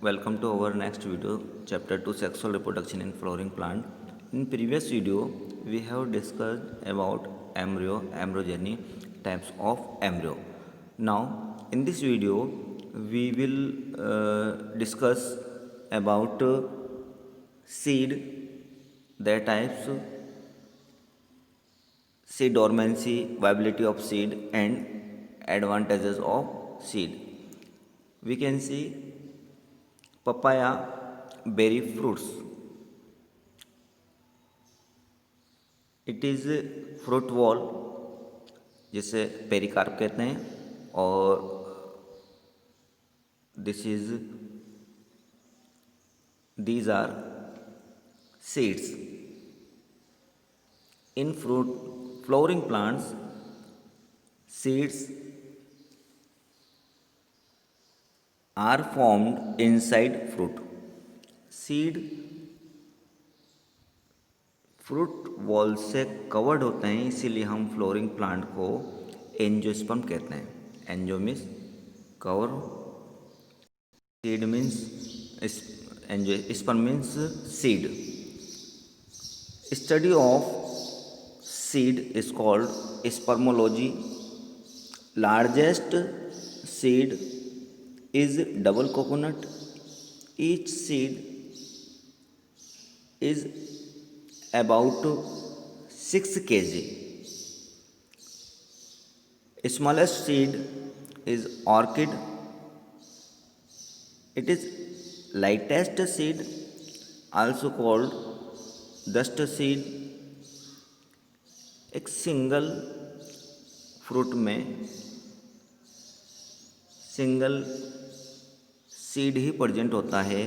Welcome to our next video, chapter 2, sexual reproduction in flowering plant. In previous video, we have discussed about embryogeny, types of embryo. Now, in this video, we will discuss about seed, their types, seed dormancy, viability of seed, and advantages of seed. We can see papaya berry fruits. It is fruit wall जिसे pericarp कहते हैं और these are seeds in fruit flowering plants. Seeds are formed inside fruit. Seed fruit wall से covered होते हैं, इसीलिए हम flowering plant को एंजियोस्पर्म कहते हैं. Angio means cover, seed means sperm means seed. Study of seed is called spermology. Largest seed is double coconut. Each seed is about 6 kg. Smallest seed is orchid. It is lightest seed, also called dust seed. एक single fruit में single seed ही present होता है,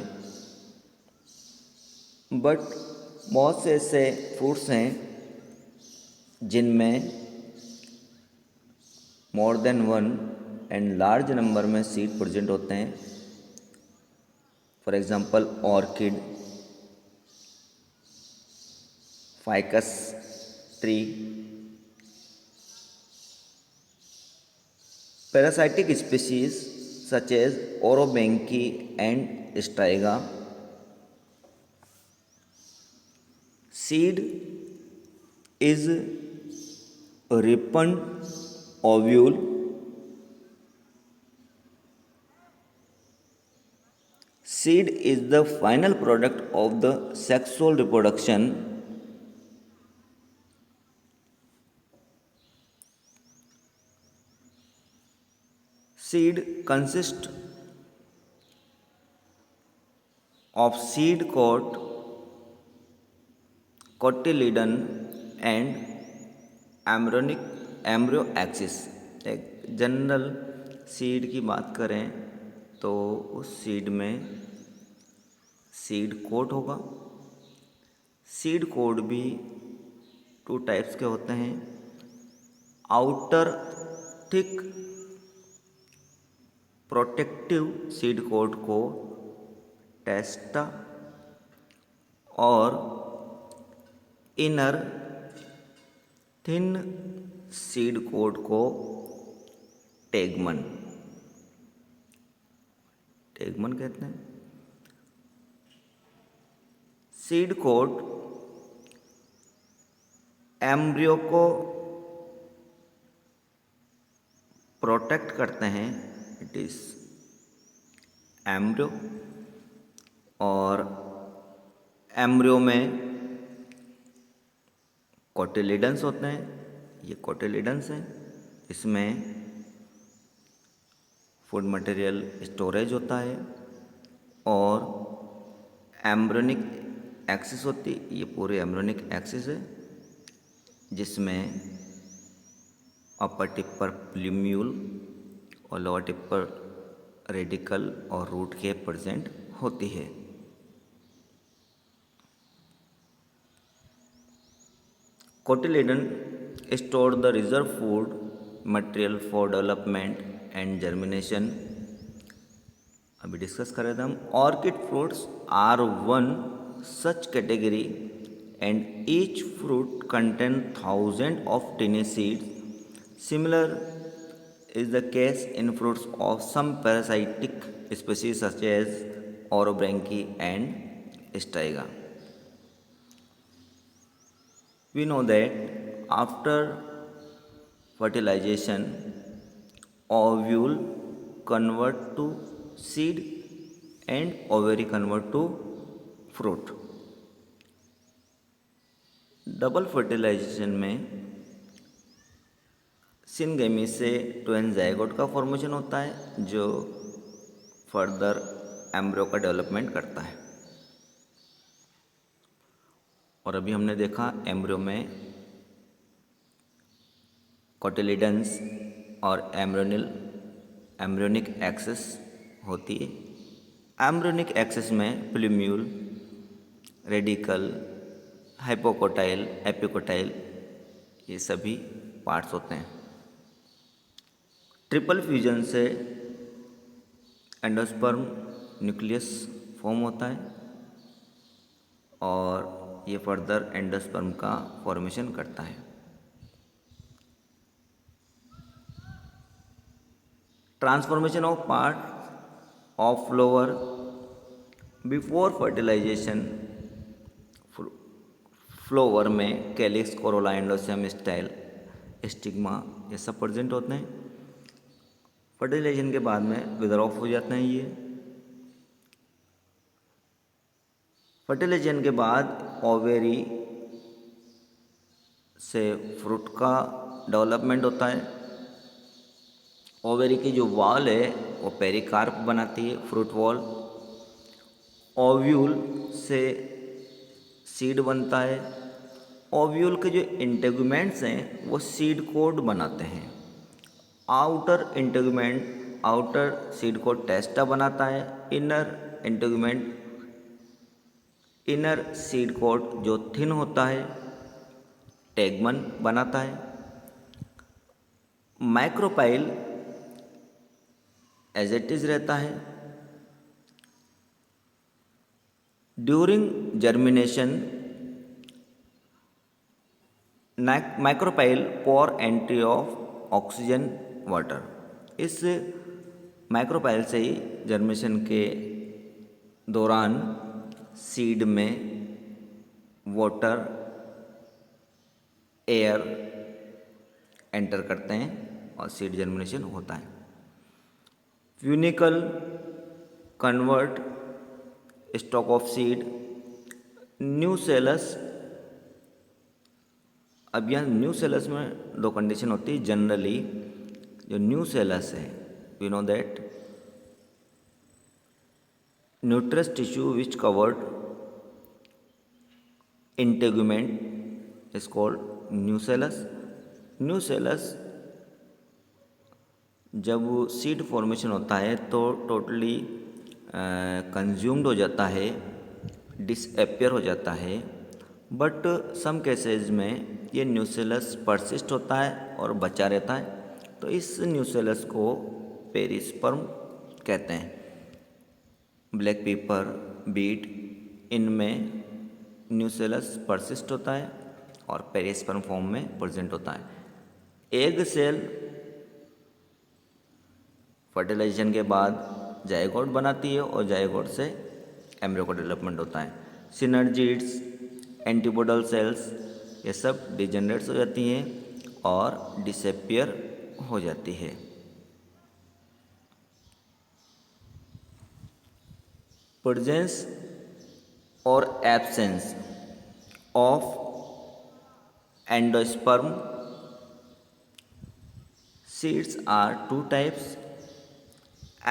but बहुत से ऐसे fruits हैं जिनमें more than one and large number में सीड प्रेजेंट होते हैं. For example orchid, ficus tree. Parasitic species such as Orobenki and Striga. Seed is ripened ovule. Seed is the final product of the sexual reproduction. Seed consists of seed coat, cotyledon and embryo axis. एक general seed की बात करें तो उस seed में seed coat होगा. Seed coat भी 2 types के होते हैं. Outer thick protective seed coat को टेस्टा और इनर थिन सीड कोट को टेगमन कहते हैं. सीड कोट एम्ब्रियो को प्रोटेक्ट करते हैं. इट इज एम्ब्रियो, और एम्ब्रियो में कोटिलिडन्स होते हैं. ये कोटिलिडन्स हैं, इसमें फूड मटेरियल स्टोरेज होता है. और एम्ब्रियोनिक एक्सिस होती है. ये पूरे एम्ब्रियोनिक एक्सिस है जिसमें अपर टिप पर प्लूम्यूल और लोअर टिप पर रेडिकल और रूट के प्रेजेंट होती है. Cotyledon store the reserve food material for development and germination. अभी डिस्कस कर रहे थे हम. Orchid fruits are one such category and each fruit contain 1000 of tiny seeds. Similar is the case in fruits of some parasitic species such as orobranchi and staiga. We know that after fertilization, ovule convert to seed and ovary convert to fruit. Double fertilization में syngamy से twin zygote का formation होता है जो further embryo का development करता है। और अभी हमने देखा एम्ब्रियो में कोटिलिडन्स और एम्ब्रियोनिक एक्सिस होती है। एम्ब्रियोनिक एक्सिस में प्लूम्यूल, रेडिकल, हाइपोकोटाइल, एपिकोटाइल ये सभी पार्ट्स होते हैं। ट्रिपल फ्यूजन से एंडोस्पर्म न्यूक्लियस फॉर्म होता है और ये फर्दर एंडोस्पर्म का फॉर्मेशन करता है। Transformation of part of flower before fertilization, flower में calyx, corolla, androecium, style, stigma ये सब प्रेजेंट होते हैं। फर्टिलाइजेशन के बाद में विदर ऑफ हो जाते हैं ये। फर्टिलाइजेशन के बाद ओवेरी से फ्रूट का डेवलपमेंट होता है। ओवेरी की जो वॉल है वो पेरिकार्प बनाती है, फ्रूट वॉल। ओव्यूल से सीड बनता है। ओव्यूल के जो इंटेगुमेंट्स हैं वो सीड कोड बनाते हैं। Outer integument outer seed coat testa बनाता है। Inner integument inner seed coat जो थिन होता है टेगमन बनाता है। माइक्रोपाइल एज इट इज रहता है। During germination micropyle for entry of oxygen water. इस माइक्रोपाइल से ही जर्मिनेशन के दौरान सीड में वाटर, एयर एंटर करते हैं और सीड जर्मिनेशन होता है। Funicle convert stock of seed, nucellus. अब यहाँ न्यूसेलस में दो कंडीशन होती है जनरली। जो न्यूसेलस है we know that nutritious tissue which covered integument is called nucellus. Nucellus जब सीड फॉर्मेशन होता है तो टोटली कंज्यूम्ड हो जाता है, डिसअपियर हो जाता है। बट सम केसेस में ये न्यूसेलस परसिस्ट होता है और बचा रहता है, तो इस न्यूसेलस को पेरिस्पर्म कहते हैं। ब्लैक पेपर, बीट, इनमें न्यूसेलस परसिस्ट होता है और पेरिस्पर्म फॉर्म में प्रेजेंट होता है। एग सेल फर्टिलाइजेशन के बाद जायगोट बनाती है और जायगोट से एम्ब्रियो का डेवलपमेंट होता है। सिनर्जिड्स, एंटीपोडल सेल्स ये सब डिजेनरेट्स हो जाती हैं और डिसअपियर हो जाती है। प्रेजेंस और absence of endosperm seeds are two types,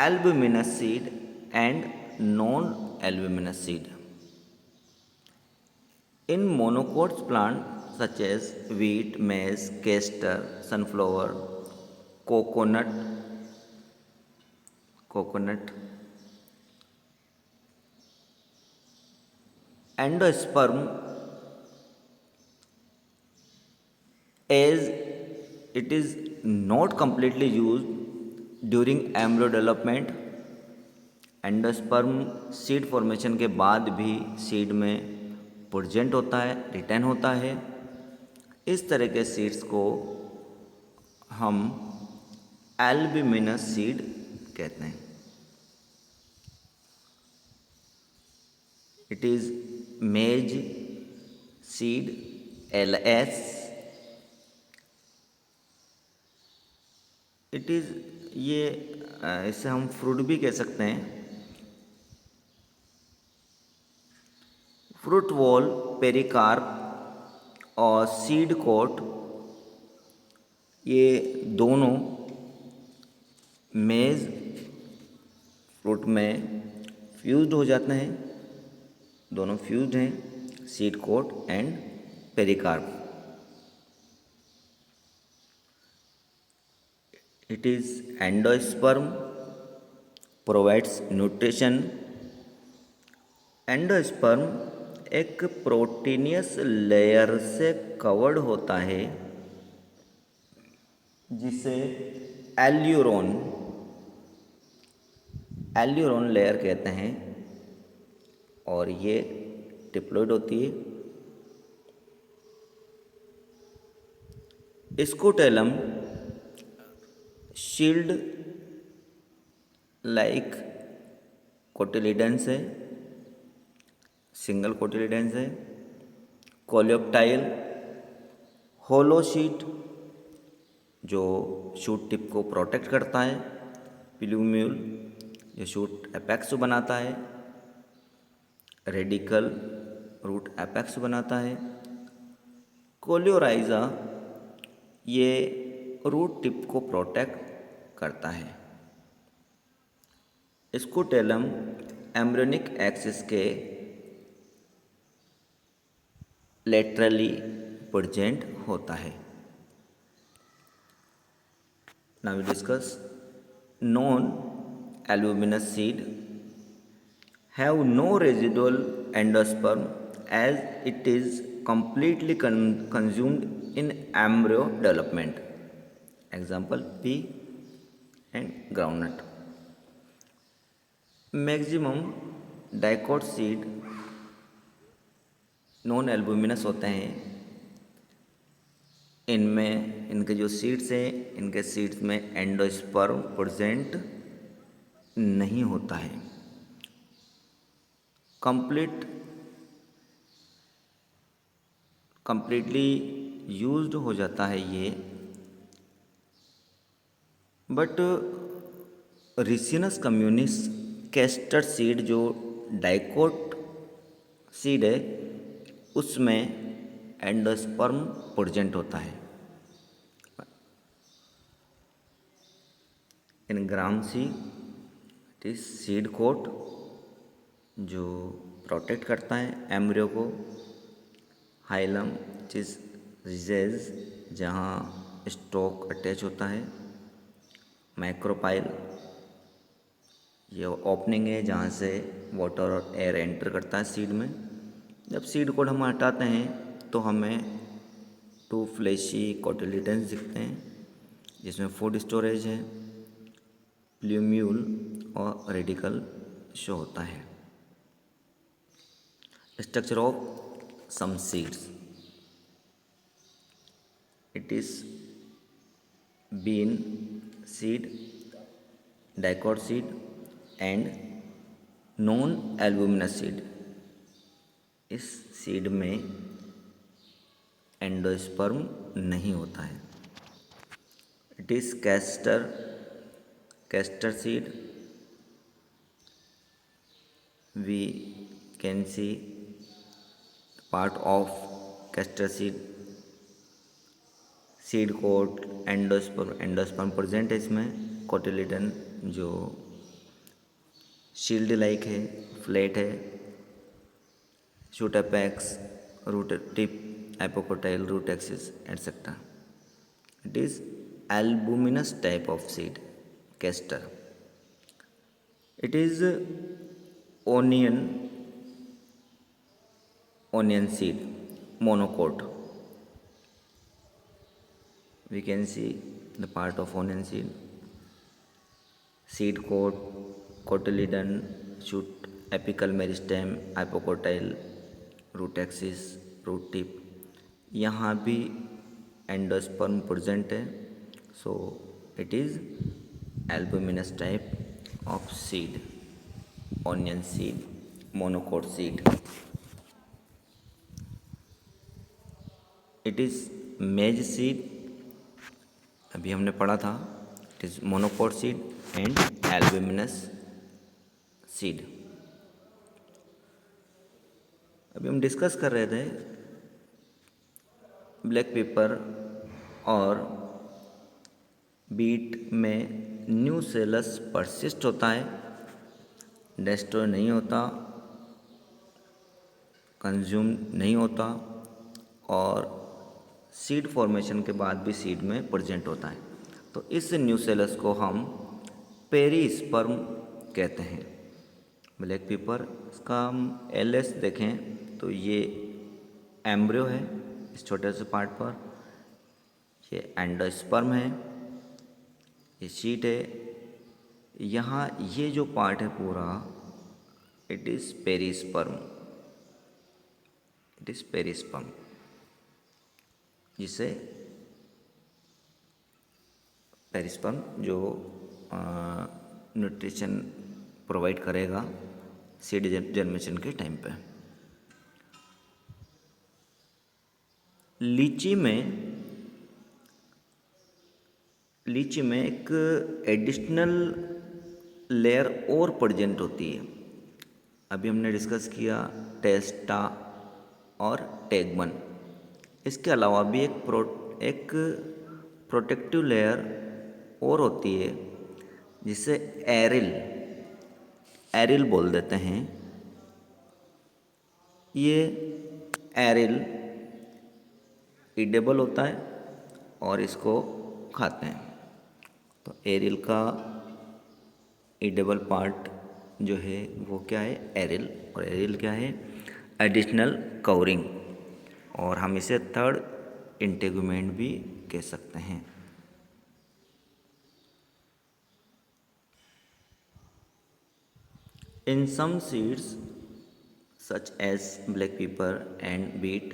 albuminous seed and non-albuminous seed. In monocots plant such as wheat, maize, castor, sunflower, coconut, endosperm as it is not completely used during embryo development. Endosperm seed formation के बाद भी seed में present होता है, retain होता है। इस तरह के सीड्स को हम एल्ब्यूमिनस सीड कहते हैं। It is maize seed, LS. It is ये इसे हम फ्रूट भी कह सकते हैं। फ्रूट वॉल, पेरिकार्प और सीड कोट, ये दोनों मेज फ्रूट में फ्यूज्ड हो जाते हैं, दोनों फ्यूज्ड हैं, seed coat and pericarp. It is endosperm provides nutrition. Endosperm एक प्रोटीनियस लेयर से कवर्ड होता है जिसे एल्यूरोन लेयर कहते हैं, और ये डिप्लॉयड होती है। स्कोटेलम शील्ड लाइक कोटिलिडेंस है, सिंगल कोटिलिडेंस है। कोलियोप्टाइल होलो शीट जो शूट टिप को प्रोटेक्ट करता है। प्लूम्यूल जो शूट एपेक्स बनाता है। रेडिकल रूट एपेक्स बनाता है। कोलियोराइजा ये रूट टिप को प्रोटेक्ट करता है। स्कोटेलम एम्ब्रियोनिक एक्सिस के लेटरली प्रेजेंट होता है। Now we discuss non albuminous seed have no residual endosperm as it is completely consumed in embryo development. Example pea and groundnut. Maximum dicot seed non albuminous होते हैं। इनमें इनके जो seeds हैं, इनके सीड्स में एंडोस्पर्म प्रेजेंट नहीं होता है। कंप्लीटली यूज्ड हो जाता है ये, but Ricinus communis castor seed जो डाइकोट सीड है उसमें एंडोस्पर्म प्रेजेंट होता है। In gram see it is seed coat जो प्रोटेक्ट करता है एम्ब्रियो को। हाइलम जिस रिजेज जहाँ स्टॉक अटैच होता है। माइक्रोपाइल ये ओपनिंग है जहाँ से वाटर और एयर एंटर करता है सीड में। जब सीड कोड हम हटाते हैं तो हमें 2 फ्लैशी कोटिलिडेंस दिखते हैं जिसमें फूड स्टोरेज है, प्लूम्यूल और रेडिकल शो होता है। Structure of some seeds it is bean seed, dicot seed and non albuminous seed. इस सीड में एंडोस्पर्म नहीं होता है। It is castor seed. We can see part of castor seed, seed coat, endosperm present है इसमें। Cotyledon जो shield like है, flat है। Shoot apex, root tip, epicotyl, root axis etcetera. It is albuminous type of seed castor. It is onion seed, monocot. We can see the part of onion seed, seed coat, cotyledon, shoot, apical meristem, hypocotyle, root axis, root tip. यहाँ भी endosperm present है, so it is albuminous type of seed, onion seed monocot seed. It is maize seed, अभी हमने पढ़ा था. It is monocot seed and albuminous seed. अभी हम discuss कर रहे थे ब्लैक पेपर और बीट में न्यू सेलस परसिस्ट होता है, डेस्ट्रॉय नहीं होता, कंज्यूम नहीं होता और सीड फॉर्मेशन के बाद भी सीड में प्रेजेंट होता है. तो इस न्यू सेलस को हम पेरिस्पर्म कहते हैं. ब्लैक पेपर, इसका हम एलएस देखें तो ये एम्ब्रियो है इस छोटे से पार्ट पर, ये एंडोस्पर्म है, ये शीट है. यहाँ ये जो पार्ट है पूरा, it is perisperm, it is perisperm, जिसे पेरिस्पर्म जो न्यूट्रिशन प्रोवाइड करेगा सीड जर्मिनेशन के टाइम पे. लीची में एक एडिशनल लेयर और प्रेजेंट होती है. अभी हमने डिस्कस किया टेस्टा और टैगमन. इसके अलावा भी एक प्रोटेक्टिव लेयर और होती है जिसे एरिल बोल देते हैं. ये एरिल ईडेबल होता है और इसको खाते हैं. तो एरिल का ईडेबल पार्ट जो है वो क्या है, एरिल. और एरिल क्या है, एडिशनल कवरिंग, और हम इसे थर्ड इंटेगुमेंट भी कह सकते हैं. In some seeds, such as black pepper and beet,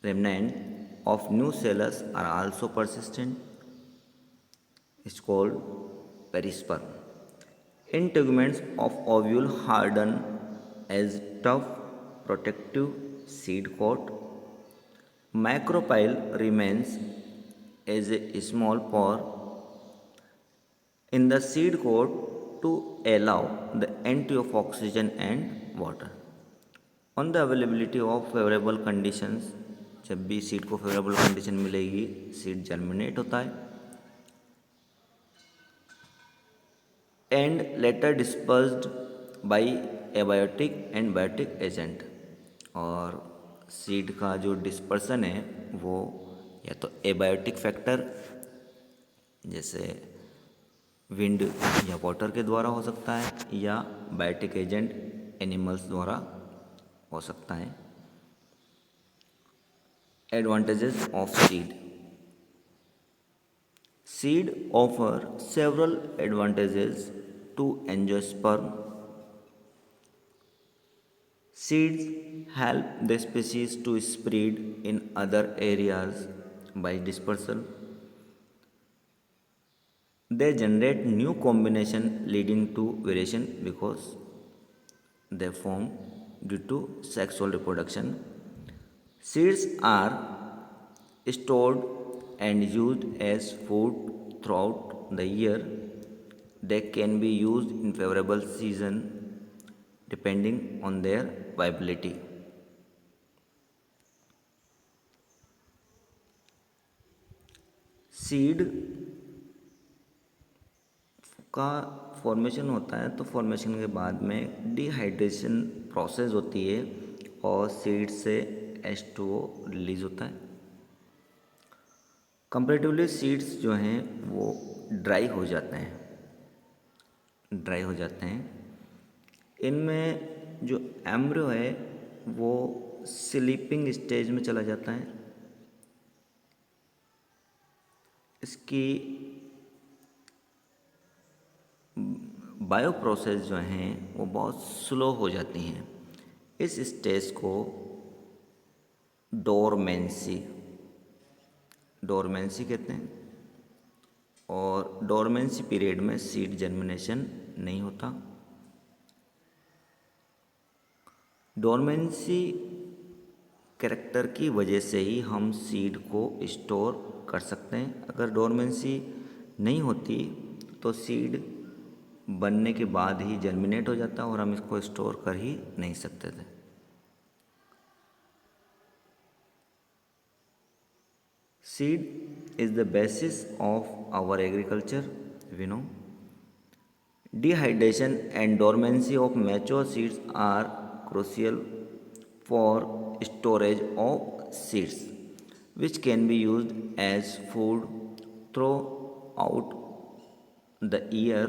remnant of new cellus are also persistent. It's called perisperm. Integuments of ovule harden as tough protective seed coat. Macropyle remains as a small pore in the seed coat to allow the entry of oxygen and water. On the availability of favorable conditions, जब भी seed को favourable condition मिलेगी seed germinate होता है. And later dispersed by abiotic and biotic agent. और seed का जो dispersion है वो या तो एबायोटिक फैक्टर जैसे विंड या वाटर के द्वारा हो सकता है, या बायोटिक एजेंट एनिमल्स द्वारा हो सकता है. Advantages of seed. Seed offer several advantages to angiosperm. Seeds help the species to spread in other areas by dispersal. They generate new combination leading to variation because they form due to sexual reproduction. Seeds are stored and used as food throughout the year. They can be used in favorable season depending on their viability. Seed का formation होता है तो formation के बाद में dehydration process होती है और सीड से H2O रिलीज होता है. कंपैरेटिवली सीड्स जो हैं वो ड्राई हो जाते हैं. इनमें जो एम्ब्रियो है वो स्लीपिंग स्टेज में चला जाता है. इसकी बायो प्रोसेस जो हैं वो बहुत स्लो हो जाती हैं. इस स्टेज को डोरमेंसी कहते हैं. और डोरमेंसी पीरियड में सीड जर्मिनेशन नहीं होता. डोरमेंसी कैरेक्टर की वजह से ही हम सीड को स्टोर कर सकते हैं। अगर डोरमेंसी नहीं होती तो सीड बनने के बाद ही जर्मिनेट हो जाता और हम इसको स्टोर कर ही नहीं सकते थे। Seed is the basis of our agriculture, we know. Dehydration and dormancy of mature seeds are crucial for storage of seeds, which can be used as food throughout the year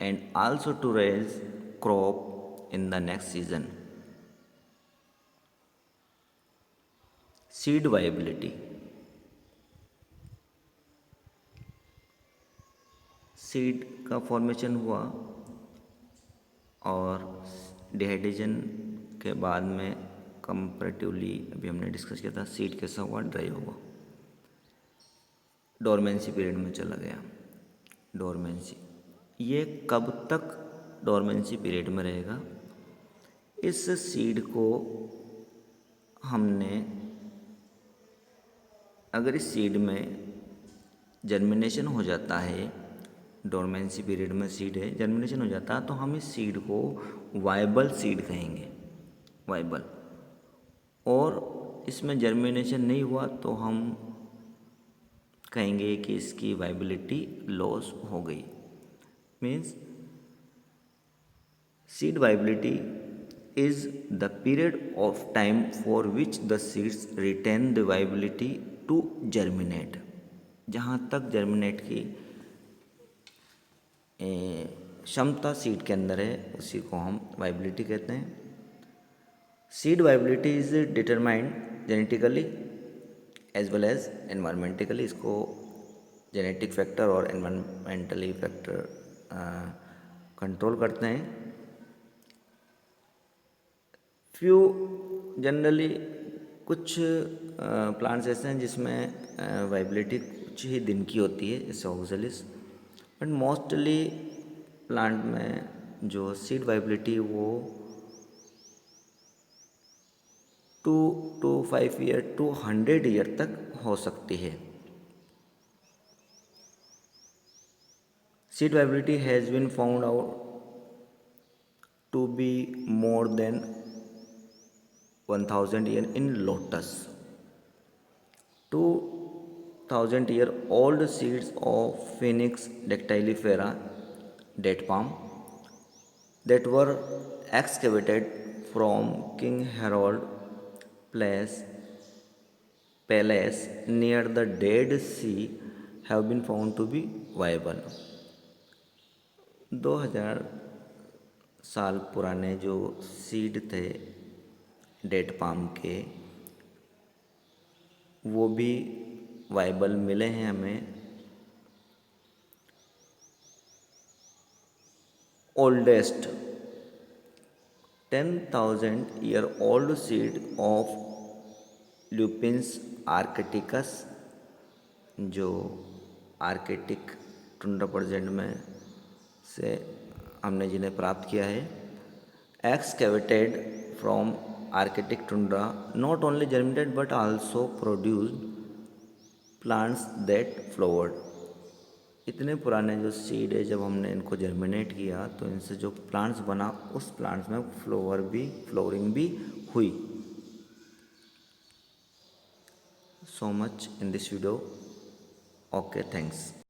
and also to raise crop in the next season. Seed viability. Seed का formation हुआ और dehydration के बाद में comparatively अभी हमने discuss किया था सीड कैसा हुआ, ड्राई हुआ, डोरमेंसी पीरियड में चला गया। डोरमेंसी ये कब तक डोरमेंसी पीरियड में रहेगा? इस सीड को हमने, अगर इस सीड में जर्मिनेशन हो जाता है, डोरमेंसी पीरियड में सीड है, जर्मिनेशन हो जाता है, तो हम इस सीड को वाइबल सीड कहेंगे, वाइबल। और इसमें जर्मिनेशन नहीं हुआ तो हम कहेंगे कि इसकी वाइबिलिटी लॉस हो गई। Means seed viability is the period of time for which the seeds retain the viability to germinate. जहाँ तक जर्मिनेट की क्षमता सीड के अंदर है उसी को हम वाइबिलिटी कहते हैं। Seed viability is determined genetically as well as environmentally. इसको जेनेटिक फैक्टर और एनवायरमेंटली फैक्टर कंट्रोल करते हैं। फ्यू जनरली कुछ प्लांट्स ऐसे हैं जिसमें वाइबिलिटी कुछ ही दिन की होती है, जैसे ऑक्जेलिस, बट मोस्टली प्लांट में जो सीड वाइबिलिटी वो 2 to 5 ईयर टू 100 ईयर तक हो सकती है। Seed viability has been found out to be more than 1000 year in lotus. 2000 year old seeds of Phoenix dactylifera, date palm, that were excavated from King Harold Palace near the Dead Sea have been found to be viable। 2000 साल पुराने जो seed थे date palm के, वो भी viable मिले हैं हमें। Oldest 10,000 year old seed of lupinus arcticus, जो आर्कटिक टुंड्रा प्रजेंट में से हमने जिन्हें प्राप्त किया है, excavated from arctic tundra not only germinated but also produced plants that flowered. इतने पुराने जो सीड है, जब हमने इनको जर्मिनेट किया तो इनसे जो प्लांट्स बना, उस प्लांट्स में फ्लोरिंग भी हुई। So much in this video. Okay, thanks.